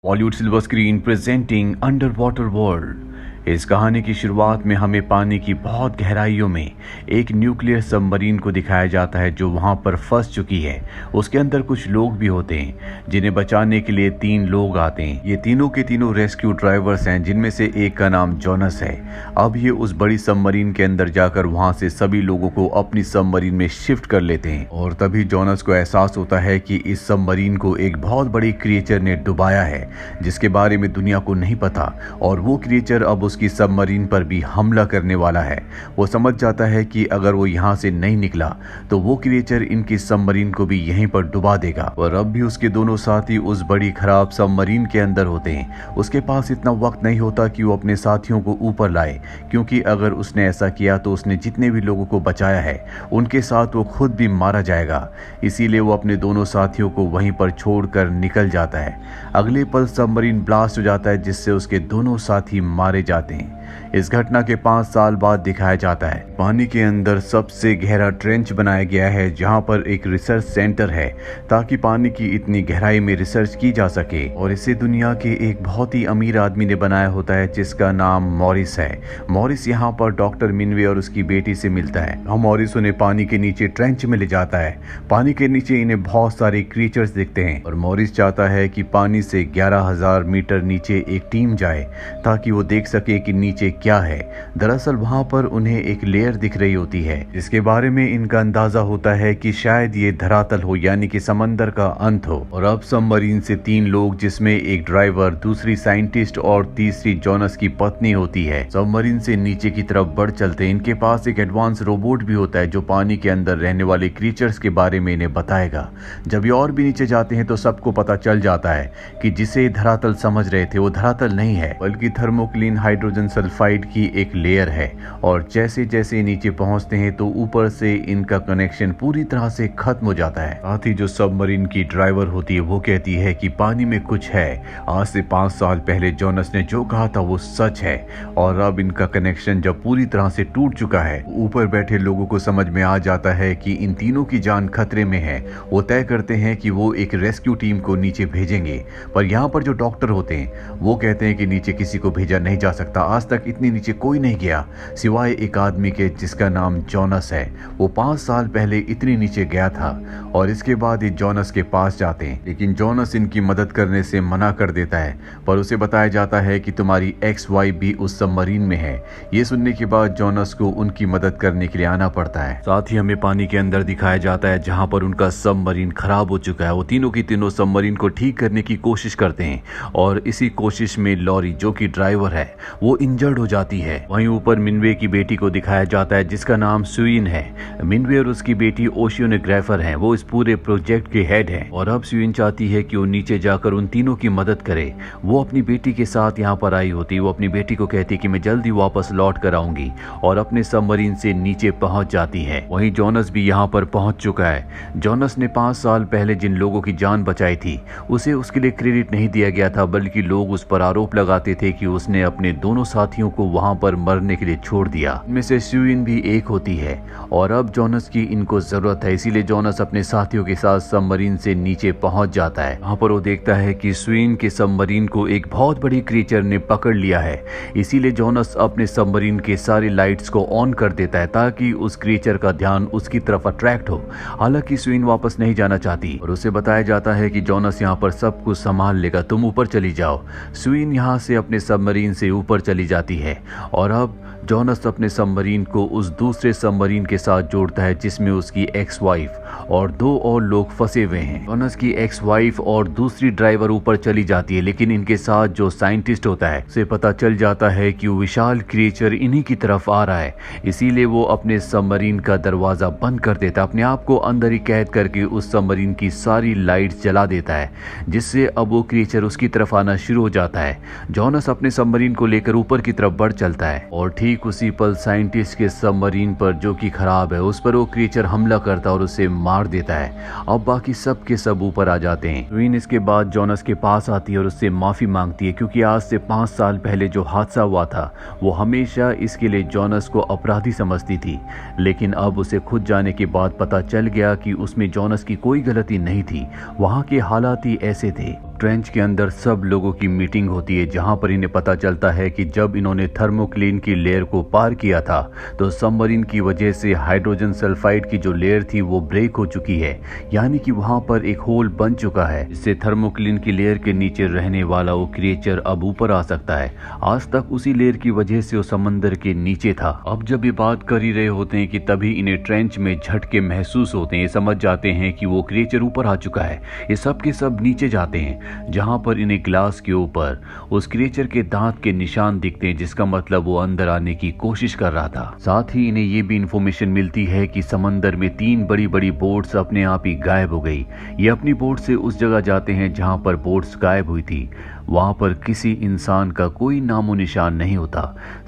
Bollywood silver screen presenting under water world. इस कहानी की शुरुआत में हमें पानी की बहुत गहराइयों में एक न्यूक्लियर सबमरीन को दिखाया जाता है जो वहां पर फंस चुकी है। उसके अंदर कुछ लोग भी होते हैं जिन्हें बचाने के लिए 3 लोग आते हैं। ये तीनों के तीनों रेस्क्यू ड्राइवर्स हैं, जिनमें से एक का नाम जोनस है। अब ये उस बड़ी सबमरीन के अंदर जाकर वहां से सभी लोगों को अपनी सबमरीन में शिफ्ट कर लेते हैं और तभी जोनस को एहसास होता है कि इस सबमरीन को एक बहुत बड़ी क्रिएचर ने डुबाया है जिसके बारे में दुनिया को नहीं पता, और वो क्रिएचर अब उसकी सबमरीन पर भी हमला करने वाला है। वो समझ जाता है कि अगर वो यहाँ से नहीं निकला तो वो क्रिएचर इनकी सबमरीन को भी यहीं पर डुबा देगा। और अब भी उसके दोनों साथी उस बड़ी खराब सबमरीन के अंदर होते हैं। उसके पास इतना वक्त नहीं होता कि वो अपने साथियों को ऊपर लाए, क्योंकि अगर उसने ऐसा किया तो उसने जितने भी लोगों को बचाया है उनके साथ वो खुद भी मारा जाएगा। इसीलिए वो अपने दोनों साथियों को वहीं पर छोड़कर निकल जाता है। अगले पल सबमरीन ब्लास्ट हो जाता है जिससे उसके दोनों साथी मारे जाते हैं। इस घटना के 5 साल बाद दिखाया जाता है पानी के अंदर सबसे गहरा ट्रेंच बनाया गया है जहां पर एक रिसर्च सेंटर है ताकि पानी की इतनी गहराई में रिसर्च की जा सके। और इसे दुनिया के एक बहुत ही अमीर आदमी ने बनाया होता है जिसका नाम मॉरिस है। मॉरिस यहाँ पर डॉक्टर मिनवे और उसकी बेटी से मिलता है। मॉरिस उन्हें पानी के नीचे ट्रेंच में ले जाता है। पानी के नीचे इन्हें बहुत सारे क्रीचर्स दिखते हैं और मॉरिस चाहता है कि पानी से 11,000 मीटर नीचे एक टीम जाए ताकि वो देख सके कि नीचे क्या है। दरअसल वहां पर उन्हें एक लेयर दिख रही होती है जिसके बारे में इनका अंदाजा होता है कि शायद ये धरातल हो, यानी कि समंदर का अंत हो। और अब सबमरीन से 3 लोग, जिसमें एक ड्राइवर, दूसरी साइंटिस्ट और तीसरी जोनस की पत्नी होती है, सबमरीन से नीचे की तरफ बढ़ चलते हैं। इनके पास एक एडवांस रोबोट भी होता है जो पानी के अंदर रहने वाले क्रीचर्स के बारे में इन्हें बताएगा। जब ये और भी नीचे जाते हैं तो सबको पता चल जाता है कि जिसे धरातल समझ रहे थे वो धरातल नहीं है बल्कि थर्मोक्लिन हाइड्रोजन सल्फाइड की एक लेयर है। और जैसे जैसे नीचे पहुंचते हैं तो ऊपर से इनका कनेक्शन पूरी तरह से खत्म हो जाता है। साथ ही जो सबमरीन की ड्राइवर होती है वो कहती है कि पानी में कुछ है। आज से 5 साल पहले जोनस ने जो कहा था वो सच है। और अब इनका कनेक्शन जब पूरी तरह से टूट चुका है, ऊपर बैठे लोगों को समझ में आ जाता है कि इन तीनों की जान खतरे में है। वो तय करते हैं कि वो एक रेस्क्यू टीम को नीचे भेजेंगे, पर यहाँ पर जो डॉक्टर होते हैं वो कहते हैं कि नीचे किसी को भेजा नहीं जा सकता। आज तक इतनी नीचे कोई नहीं गया सिवाय एक आदमी के जिसका नाम जोनस है। वो 5 साल पहले इतनी नीचे गया था। और इसके बाद ये जोनस के पास जाते हैं, लेकिन जोनस इनकी मदद करने से मना कर देता है। पर उसे बताया जाता है कि तुम्हारी एक्स वाइफ भी उस सबमरीन में है। ये सुनने के बाद जोनस को उनकी मदद करने के लिए आना पड़ता है। साथ ही हमें पानी के अंदर दिखाया जाता है जहां पर उनका सबमरीन खराब हो चुका है। वो तीनों की तीनों सबमरीन को ठीक करने की कोशिश करते हैं और इसी कोशिश में लॉरी, जो कि ड्राइवर है, वो इंजर्ड हो जाती है। वहीं ऊपर मिनवे की बेटी को दिखाया जाता है जिसका नाम सुइन है। मिनवे और उसकी बेटी ओशियोनोग्राफर हैं। वो इस पूरे प्रोजेक्ट के हेड हैं। और अब सुइन चाहती है कि वो नीचे जाकर उन तीनों की मदद करे। वो अपनी बेटी के साथ यहाँ पर आई होती। वो अपनी बेटी को कहती कि मैं जल्दी वापस लौट कर आऊंगी और अपने सबमरीन से नीचे पहुंच जाती है। वहीं जोनस भी यहाँ पर पहुंच चुका है। जोनस ने 5 साल पहले जिन लोगों की जान बचाई थी उसे उसके लिए क्रेडिट नहीं दिया गया था, बल्कि लोग उस पर आरोप लगाते थे कि उसने अपने दोनों साथियों को वहां पर मरने के लिए छोड़ दिया। इनमें से सुइन भी एक होती है। और अब जोनस की इनको जरूरत है, इसीलिए जोनस अपने साथियों के साथ सबमरीन से नीचे पहुंच जाता है। वहां पर वो देखता है कि सुइन के सबमरीन को एक बहुत बड़ी क्रीचर ने पकड़ लिया है। इसीलिए जोनस अपने सबमरीन के सारी लाइट्स को ऑन कर देता है ताकि उस क्रीचर का ध्यान उसकी तरफ अट्रैक्ट हो। हालांकि सुइन वापस नहीं जाना चाहती और उसे बताया जाता है कि जोनस यहाँ पर सब कुछ संभाल लेगा, तुम ऊपर चली जाओ। सुइन यहाँ से अपने सबमरीन से ऊपर चली जाती है। और अब जोनस अपने सबमरीन को उस दूसरे सबमरीन के साथ जोड़ता है जिसमें उसकी एक्स वाइफ और 2 और लोग फंसे हुए हैं। जोनस की एक्स वाइफ और दूसरी ड्राइवर ऊपर चली जाती है, लेकिन इनके साथ जो साइंटिस्ट होता है उसे पता चल जाता है कि वो विशाल क्रिएचर इन्हीं की तरफ आ रहा है। इसीलिए वो अपने सबमरीन का दरवाजा बंद कर देता है, अपने आप को अंदर ही कैद करके उस सबमरीन की सारी लाइट्स जला देता है, जिससे अब वो क्रिएचर उसकी तरफ आना शुरू हो जाता है। जोनस अपने सबमरीन को लेकर ऊपर की तरफ बढ़ चलता है और ठीक उसी पल साइंटिस्ट के सबमरीन पर, जो कि खराब है, उस पर वो क्रिएचर हमला करता है और उसे मार देता है। अब बाकी सब के सब ऊपर आ जाते हैं। सुइन इसके बाद जोनस के पास आती है और उससे माफी मांगती है क्योंकि आज से 5 साल पहले जो हादसा हुआ था वो हमेशा इसके लिए जोनस को अपराधी समझती थी। लेकिन अब उसे खुद जाने के बाद पता चल गया कि उसमें जोनस की कोई गलती नहीं थी, वहां के हालात ही ऐसे थे। ट्रेंच के अंदर सब लोगों की मीटिंग होती है, जहां पर इन्हें पता चलता है कि जब इन्होंने थर्मोक्लीन की लेयर को पार किया था तो सबमरीन की वजह से हाइड्रोजन सल्फाइड की जो लेयर थी वो ब्रेक हो चुकी है, यानी कि वहां पर एक होल बन चुका है, जिससे थर्मोक्लीन की लेयर के नीचे रहने वाला वो क्रिएचर अब ऊपर आ सकता है। आज तक उसी लेयर की वजह से वो समंदर के नीचे था। अब जब ये बात कर ही रहे होते हैं कि तभी इन्हें ट्रेंच में झटके महसूस होते हैं। ये समझ जाते हैं कि वो क्रिएचर ऊपर आ चुका है। ये सब के सब नीचे जाते हैं, जहां पर इन्हें ग्लास के ऊपर उस क्रिएचर के दांत के निशान दिखते हैं, जिसका मतलब वो अंदर आने की कोशिश कर रहा था। साथ ही इन्हें ये भी इंफॉर्मेशन मिलती है कि समंदर में 3 बड़ी बड़ी बोट्स अपने आप ही गायब हो गई। ये अपनी बोट से उस जगह जाते हैं जहां पर बोट्स गायब हुई थी। वहां पर किसी इंसान का कोई नामो निशान नहीं होता,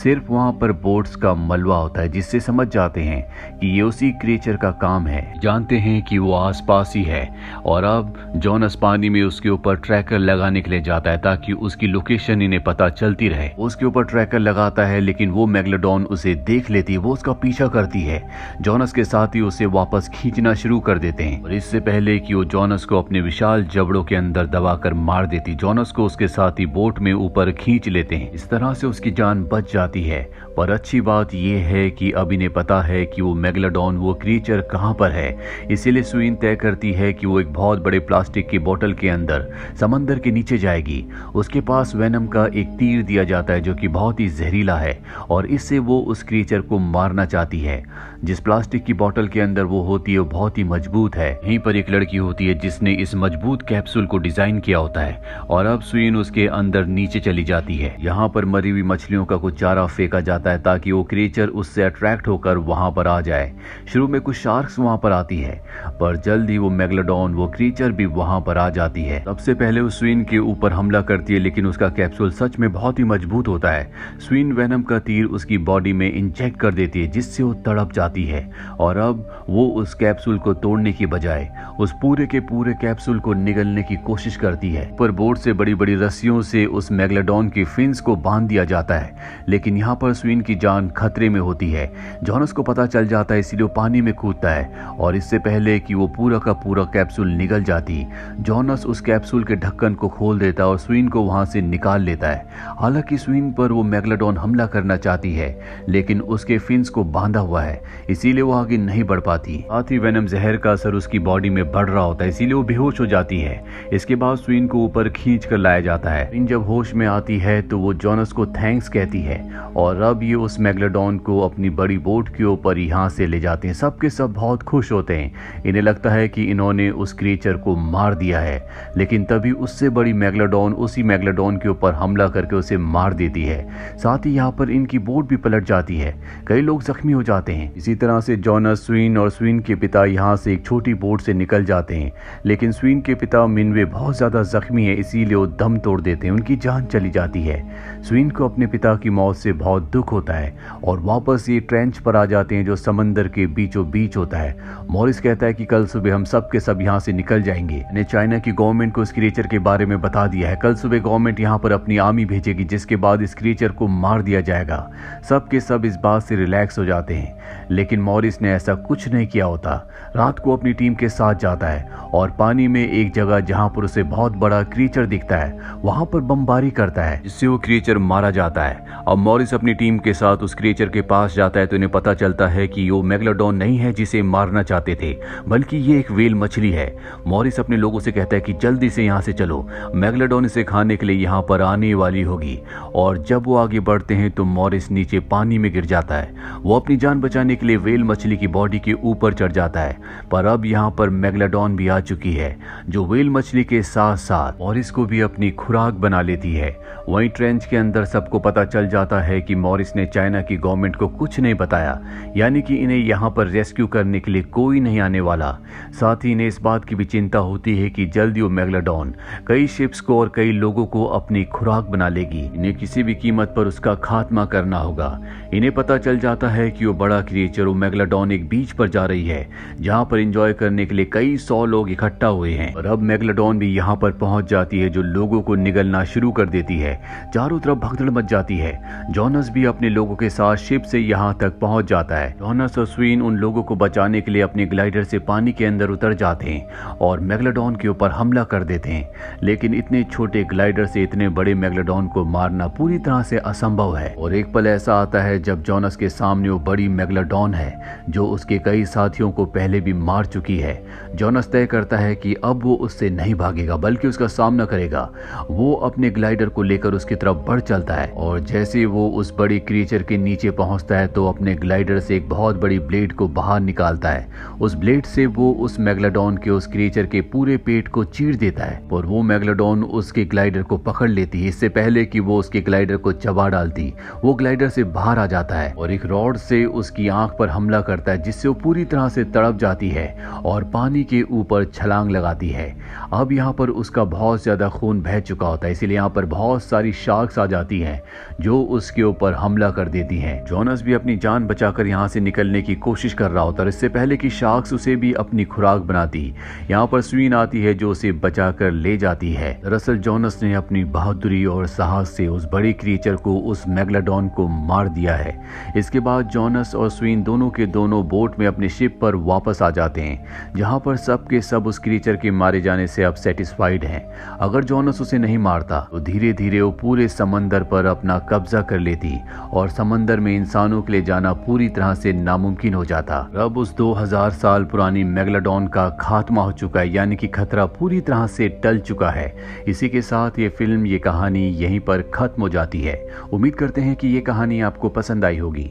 सिर्फ वहां पर बोट्स का मलबा होता है, जिससे समझ जाते हैं कि ये उसी क्रिएचर का काम है। जानते हैं कि वो आसपास ही है और अब जॉनस पानी में उसके ऊपर ट्रैकर लगाने के लिए जाता है ताकि उसकी लोकेशन इन्हें पता चलती रहे। उसके ऊपर ट्रैकर लगाता है, लेकिन वो मेगलोडॉन उसे देख लेती है। वो उसका पीछा करती है। जॉनस के साथ ही उसे वापस खींचना शुरू कर देते हैं और इससे पहले कि वो जॉनस को अपने विशाल जबड़ों के अंदर दबाकर मार देती, जॉनस को उसके साथ ही बोट में ऊपर खींच लेते हैं। इस तरह से उसकी जान बच जाती है। पर अच्छी बात यह है कि अब इन्हें पता है कि वो मेगलोडॉन वो क्रिएचर कहां पर है। इसीलिए सुइन तय करती है कि वो एक बहुत बड़े प्लास्टिक की बोतल के अंदर समंदर के नीचे जाएगी। उसके पास वेनम का एक तीर दिया जाता है जो कि बहुत ही जहरीला है और इससे वो उस क्रिएचर को मारना चाहती है। जिस प्लास्टिक की बोतल के अंदर वो होती है वो बहुत ही मजबूत है। यहीं पर एक लड़की होती है जिसने इस मजबूत कैप्सूल को डिजाइन किया होता है और अब सुइन उसके अंदर नीचे चली जाती है। यहाँ पर मरी हुई मछलियों का कुछ चारा फेंका जाता है ताकि वो क्रिएचर उससे अट्रैक्ट होकर वहां पर आ जाए। शुरू में कुछ शार्क्स वहां पर आती है, पर जल्द ही वो मेगलोडॉन वो क्रिएचर भी वहां पर आ जाती है। सबसे पहले वो स्विन के ऊपर हमला करती है, लेकिन उसका कैप्सूल सच में बहुत ही मजबूत होता है। स्विन वेनम का तीर उसकी बॉडी में इंजेक्ट कर देती है, जिससे वो तड़प जाती है और अब वो उस कैप्सूल को तोड़ने की बजाय उस पूरे के पूरे कैप्सूल को निगलने की कोशिश करती है। पर बोर्ड से बड़ी बड़ी रस्सियों से उस मेगलोडॉन की फिन्स को बांध दिया जाता है, लेकिन यहाँ पर स्विन की जान खतरे में होती है। जॉनस को पता चल जाता है, इसीलिए वो पानी में कूदता है और इससे पहले कि वो पूरा का पूरा कैप्सूल निगल जाती, जॉनस उस कैप्सूल के ढक्कन को खोल देता और स्विन को वहां से निकाल लेता है। हालांकि स्विन पर वो मेगलोडॉन हमला करना चाहती है, लेकिन उसके फिन्स को बांधा हुआ है, इसीलिए वो आगे नहीं बढ़ पाती। साथ ही वेनम जहर का असर उसकी बॉडी में बढ़ रहा होता है, इसीलिए वो बेहोश हो जाती है। इसके बाद स्विन को ऊपर खींच कर लाया जाता है। स्विन जब होश में आती है तो वो जॉनस को थैंक्स कहती है और अब ये उस मेगलोडॉन को अपनी बड़ी बोट के ऊपर यहाँ से ले जाते हैं। सबके सब बहुत खुश होते हैं। इन्हें लगता है कि इन्होंने उस क्रिएचर को मार दिया है, लेकिन तभी उससे बड़ी मेगलोडॉन उसी मेगलोडॉन के ऊपर हमला करके उसे मार देती है। साथ ही यहाँ पर इनकी बोट भी पलट जाती है। कई लोग जख्मी हो जाते हैं। इसी तरह से जॉनस, स्विन और स्विन के पिता यहाँ से एक छोटी बोट से निकल जाते हैं, लेकिन स्विन के पिता मिनवे बहुत ज्यादा जख्मी है, इसीलिए वो दम तोड़ देते हैं। उनकी जान चली जाती है। स्विन को अपने पिता की मौत से बहुत दुख होता है और वापस ये ट्रेंच पर आ जाते हैं जो समंदर के बीचों बीच होता है। मॉरिस कहता है कि कल सुबह हम सब के सब यहाँ से निकल जाएंगे। ने चाइना की गवर्नमेंट को इस क्रिएचर के बारे में बता दिया है। कल सुबह गवर्नमेंट यहाँ पर अपनी आर्मी भेजेगी, जिसके बाद इस क्रिएचर को मार दिया जाएगा। सब के सब इस बात से रिलैक्स हो जाते हैं, लेकिन मॉरिस ने ऐसा कुछ नहीं किया होता। रात को अपनी टीम के साथ जाता है और पानी में एक जगह जहां पर उसे बहुत बड़ा क्रिएचर दिखता है वहां पर बमबारी करता है, जिससे वो क्रिएचर मारा जाता है। अब मॉरिस अपनी टीम के साथ उस क्रिएचर के पास जाता है तो इन्हें पता चलता है कि ये मेगलोडॉन नहीं है जिसे मारना चाहते थे, बल्कि ये एक व्हेल मछली है। मॉरिस अपने लोगों से कहता है कि जल्दी से यहाँ से चलो, मेगलोडॉन इसे खाने के लिए यहाँ पर आने वाली होगी। और जब वो आगे बढ़ते हैं तो मॉरिस नीचे पानी में गिर जाता है। वो अपनी जान बचाने के लिए व्हेल मछली की बॉडी के ऊपर चढ़ जाता है, पर अब यहाँ पर मेगलोडॉन भी आ चुकी है, जो व्हेल मछली के साथ साथ मॉरिस को भी अपनी खुराक बना लेती है। वहीं ट्रेंच के अंदर सबको पता चल जाता है कि मॉरिस ने चाइना की गवर्नमेंट को कुछ नहीं बताया, यानी कि इन्हें यहाँ पर रेस्क्यू करने के लिए कोई नहीं आने वाला। साथ ही इन्हें इस बात की भी चिंता होती है कि जल्दी वो मेगलोडॉन कई शिप्स को और कई लोगों को अपनी खुराक बना लेगी। इन्हें किसी भी कीमत पर उसका खात्मा करना होगा। इन्हें पता चल जाता है कि वो बड़ा क्रिएचर वो मेगलोडॉन एक बीच पर जा रही है, जहाँ पर एंजॉय करने के लिए कई 100 लोग इकट्ठा हुए हैं। और अब मेगलोडॉन भी यहाँ पर पहुंच जाती है, जो लोगों लोगों को निगलना शुरू कर देती है। चारों तरफ भगदड़ मच जाती है। जॉनस भी अपने लोगों के साथ शिप से यहाँ तक पहुंच जाता है। जॉनस और स्वीन उन लोगों को बचाने के लिए अपने ग्लाइडर से पानी के अंदर उतर जाते हैं और मेगलोडॉन के ऊपर हमला कर देते हैं। लेकिन इतने छोटे ग्लाइडर से इतने बड़े मेगलोडॉन को मारना पूरी तरह से असंभव है। और एक पल ऐसा आता है जब जॉनस के सामने वो बड़ी मेगलोडॉन है जो उसके कई साथियों को पहले भी मार चुकी है। जॉनस तय करता है कि अब वो उससे नहीं भागेगा बल्कि उसका सामना करेगा। वो अपने ग्लाइडर को लेकर उसकी तरफ बढ़ चलता है और जैसे वो उस बड़ी क्रीचर के नीचे पहुंचता है तो अपने ग्लाइडर से एक बहुत बड़ी ब्लेड को बाहर निकालता है। उस ब्लेड से वो उस मेगलोडॉन के उस क्रीचर के पूरे पेट को चीर देता है और वो मेगलोडॉन उसके ग्लाइडर को पकड़ लेती है। इससे पहले कि वो उसके ग्लाइडर को चबा डालती, वो ग्लाइडर से बाहर आ जाता है और एक रॉड से उसकी आंख पर हमला करता है जिससे वो पूरी तरह से तड़प जाती है और पानी के ऊपर छलांग लगाती है। अब यहाँ पर उसका बहुत ज्यादा खून बह चुका होता है, इसीलिए यहाँ पर बहुत सारी शार्क्स आ जाती हैं जो उसके ऊपर हमला कर देती हैं। जॉनस भी अपनी जान बचाकर यहाँ से निकलने की कोशिश कर रहा होता है इससे पहले कि शार्क्स उसे भी अपनी खुराक बनाती। यहाँ पर स्वीन आती है जो उसे बचाकर ले जाती है। दरअसल जॉनस ने अपनी बहादुरी और साहस से उस बड़ी क्रीचर को, उस मेगलोडॉन को मार दिया है। इसके बाद जॉनस और स्वीन दोनों के दोनों बोट में अपने शिप पर वापस आ जाते हैं जहाँ पर सब के सब उस क्रीचर के मारे जाने से अब सेटिस्फाइड हैं। अगर जॉनस उसे नहीं मारता तो धीरे धीरे वो पूरे समंदर पर अपना कब्जा कर लेती और समंदर में इंसानों के लिए जाना पूरी तरह से नामुमकिन हो जाता। अब उस 2000 साल पुरानी मेगलोडॉन का खात्मा हो चुका है, यानी कि खतरा पूरी तरह से टल चुका है। इसी के साथ ये फिल्म, ये कहानी यहीं पर खत्म हो जाती है। उम्मीद करते हैं कि ये कहानी आपको पसंद आई होगी।